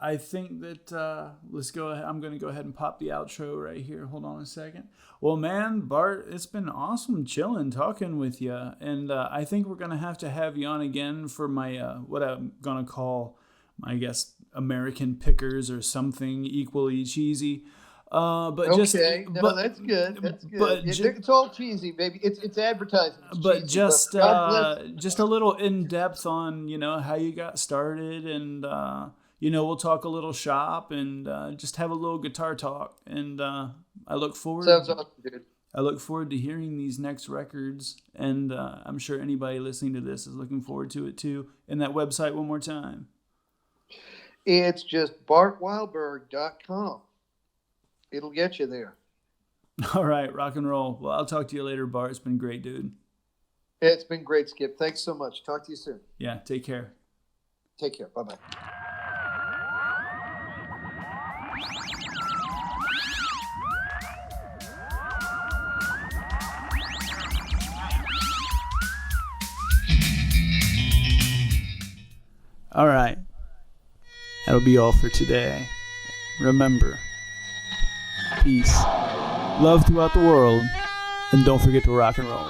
Speaker 2: I think that let's go ahead. I'm going to go ahead and pop the outro right here. Hold on a second. Well, man, Bart, it's been awesome chilling, talking with you, and I think we're going to have you on again for my what I'm going to call, I guess, American Pickers or something equally cheesy. But
Speaker 1: okay,
Speaker 2: just
Speaker 1: that's good. That's good. But it's all cheesy, baby. It's advertising. It's
Speaker 2: but
Speaker 1: cheesy,
Speaker 2: just just a little in depth on how you got started, and we'll talk a little shop and just have a little guitar talk. And I look forward.
Speaker 1: Sounds awesome, dude.
Speaker 2: I look forward to hearing these next records, and I'm sure anybody listening to this is looking forward to it too. And that website one more time.
Speaker 1: It's just bartweilburg.com. It'll get you there.
Speaker 2: All right, rock and roll. Well, I'll talk to you later, Bart. It's been great, dude.
Speaker 1: It's been great, Skip. Thanks so much. Talk to you soon.
Speaker 2: Yeah, take care.
Speaker 1: Take care. Bye-bye.
Speaker 2: All right. That'll be all for today. Remember, peace, love throughout the world, and don't forget to rock and roll.